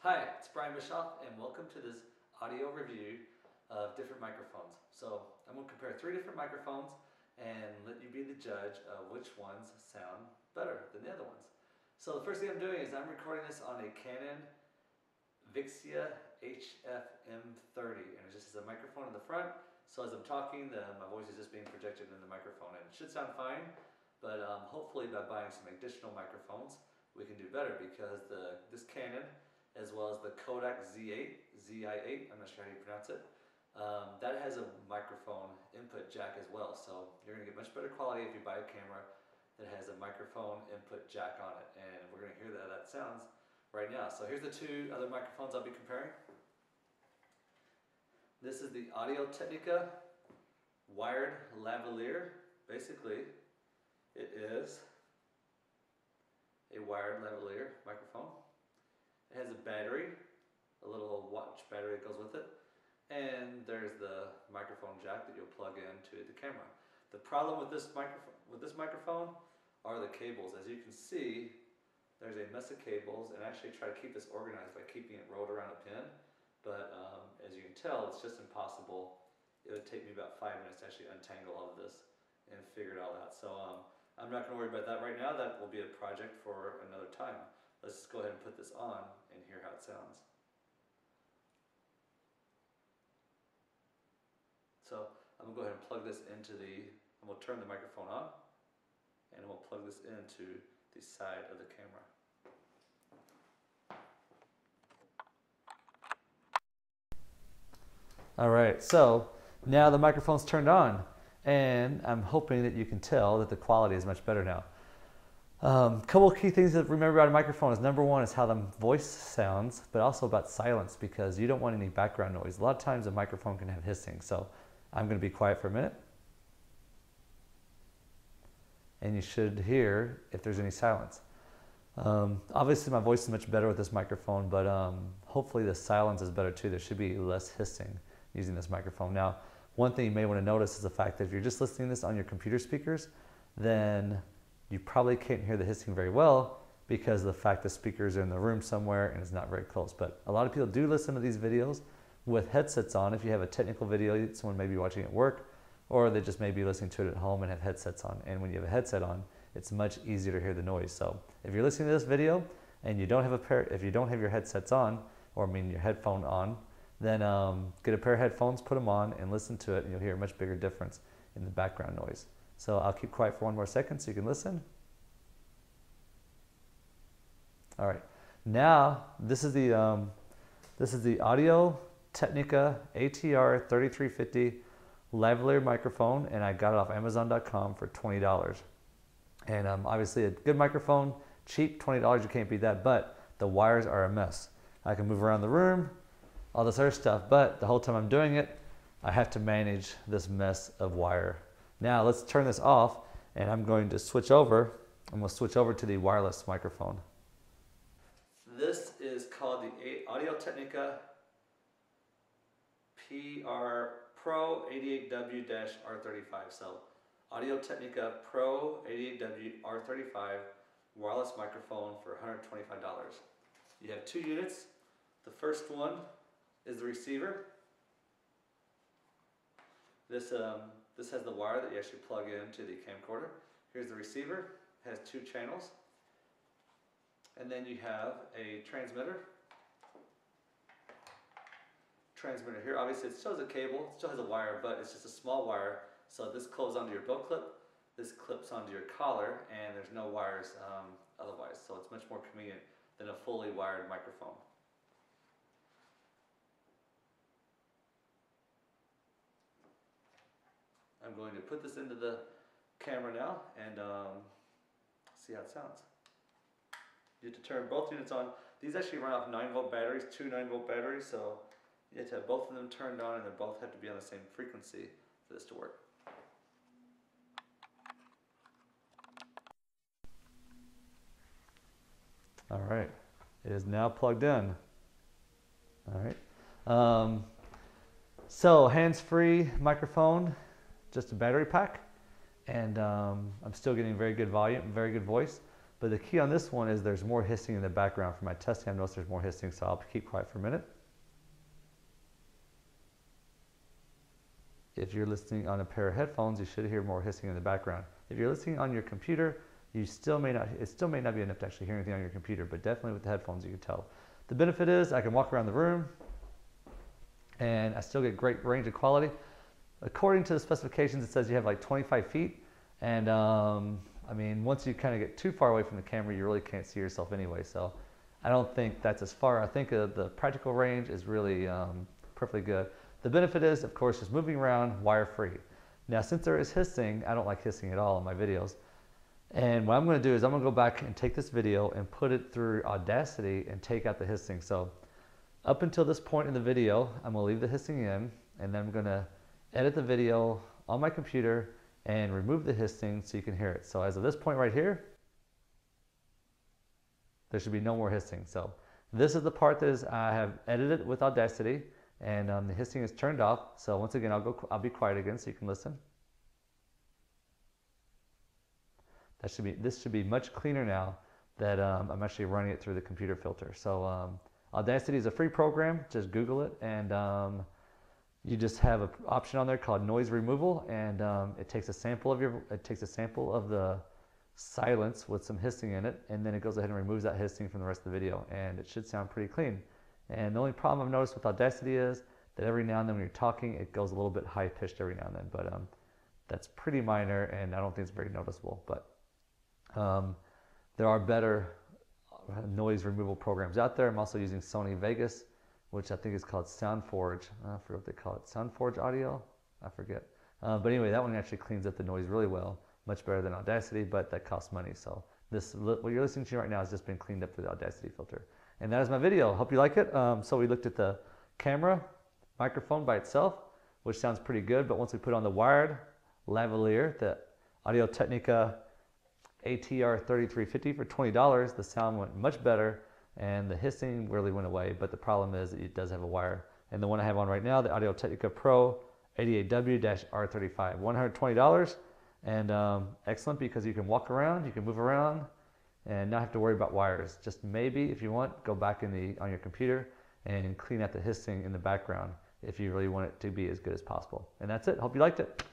Hi, it's Brian Bischoff and welcome to this audio review of different microphones. So I'm going to compare 3 different microphones and let you be the judge of which ones sound better than the other ones. So the first thing I'm doing is I'm recording this on a Canon Vixia HFM30 and it just has a microphone in the front. So as I'm talking, my voice is just being projected in the microphone and it should sound fine, but hopefully by buying some additional microphones we can do better because this Canon, as well as the Kodak ZI8, I'm not sure how you pronounce it, that has a microphone input jack as well. So you're going to get much better quality if you buy a camera that has a microphone input jack on it. And we're going to hear that sounds right now. So here's the 2 other microphones I'll be comparing. This is the Audio-Technica wired lavalier. Basically, it is a wired lavalier microphone. It has a battery, a little watch battery that goes with it, and there's the microphone jack that you'll plug into the camera. The problem with this microphone are the cables. As you can see, there's a mess of cables, and I actually try to keep this organized by keeping it rolled around a pin, but as you can tell, it's just impossible. It would take me about 5 minutes to actually untangle all of this and figure it all out. So I'm not going to worry about that right now. That will be a project for another time. Let's just go ahead and put this on and hear how it sounds. So I'm going to go ahead and plug this into I'm going to turn the microphone on and we'll plug this into the side of the camera. Alright, so now the microphone's turned on and I'm hoping that you can tell that the quality is much better now. Couple of key things to remember about a microphone is number 1 is how the voice sounds, but also about silence because you don't want any background noise. A lot of times a microphone can have hissing, so I'm going to be quiet for a minute. And you should hear if there's any silence. Obviously my voice is much better with this microphone, but hopefully the silence is better too. There should be less hissing using this microphone. Now, one thing you may want to notice is the fact that if you're just listening to this on your computer speakers, then you probably can't hear the hissing very well because of the fact the speakers are in the room somewhere and it's not very close. But a lot of people do listen to these videos with headsets on. If you have a technical video, someone may be watching at work, or they just may be listening to it at home and have headsets on. And when you have a headset on, it's much easier to hear the noise. So if you're listening to this video and you don't have if you don't have your headsets on, or your headphone on, then get a pair of headphones, put them on, and listen to it, and you'll hear a much bigger difference in the background noise. So I'll keep quiet for 1 more second so you can listen. All right, now this is the Audio-Technica ATR-3350 lavalier microphone, and I got it off Amazon.com for $20. And obviously a good microphone, cheap, $20, you can't beat that, but the wires are a mess. I can move around the room, all this other stuff, but the whole time I'm doing it, I have to manage this mess of wire. Now let's turn this off and I'm going to switch over. I'm going to switch over to the wireless microphone. This is called the Audio-Technica Pro88W-R35. So Audio-Technica Pro88W-R35 wireless microphone for $125. You have 2 units. The first one is the receiver. This has the wire that you actually plug into the camcorder. Here's the receiver. It has 2 channels. And then you have a transmitter. Transmitter here, obviously it still has a cable, it still has a wire, but it's just a small wire. So this closes onto your belt clip, this clips onto your collar, and there's no wires otherwise. So it's much more convenient than a fully wired microphone. I'm going to put this into the camera now and see how it sounds. You have to turn both units on. These actually run off 9-volt batteries, 2 9-volt batteries, so you have to have both of them turned on and they both have to be on the same frequency for this to work. All right, it is now plugged in. All right, so hands-free microphone, just a battery pack, and I'm still getting very good volume, very good voice. But the key on this one is there's more hissing in the background. For my testing, I've noticed there's more hissing, so I'll keep quiet for a minute. If you're listening on a pair of headphones, you should hear more hissing in the background. If you're listening on your computer, it still may not be enough to actually hear anything on your computer, but definitely with the headphones you can tell. The benefit is I can walk around the room and I still get great range of quality. According to the specifications, it says you have like 25 feet. And I mean, once you kind of get too far away from the camera, you really can't see yourself anyway. So I don't think that's as far. I think the practical range is really perfectly good. The benefit is, of course, just moving around wire-free. Now, since there is hissing, I don't like hissing at all in my videos. And what I'm going to do is I'm going to go back and take this video and put it through Audacity and take out the hissing. So up until this point in the video, I'm going to leave the hissing in, and then I'm going to edit the video on my computer and remove the hissing so you can hear it. So as of this point right here, there should be no more hissing. So this is the part that I have edited with Audacity. And the hissing is turned off. So once again, I'll be quiet again so you can listen. This should be much cleaner now that I'm actually running it through the computer filter. So Audacity is a free program. Just Google it, and you just have an option on there called noise removal, and it takes a sample of the silence with some hissing in it, and then it goes ahead and removes that hissing from the rest of the video, and it should sound pretty clean. And the only problem I've noticed with Audacity is that every now and then when you're talking, it goes a little bit high-pitched every now and then. But that's pretty minor, and I don't think it's very noticeable. But there are better noise removal programs out there. I'm also using Sony Vegas, which I think is called SoundForge. I forget what they call it. SoundForge Audio? I forget. But anyway, that one actually cleans up the noise really well. Much better than Audacity, but that costs money. So what you're listening to right now has just been cleaned up through the Audacity filter. And that is my video. Hope you like it. So we looked at the camera, microphone by itself, which sounds pretty good. But once we put on the wired lavalier, the Audio-Technica ATR-3350 for $20, the sound went much better and the hissing really went away. But the problem is it does have a wire. And the one I have on right now, the Audio-Technica Pro88W-R35, $120. And excellent because you can walk around, you can move around, and not have to worry about wires. Just maybe, if you want, go back on your computer and clean out the hissing in the background if you really want it to be as good as possible. And that's it. Hope you liked it.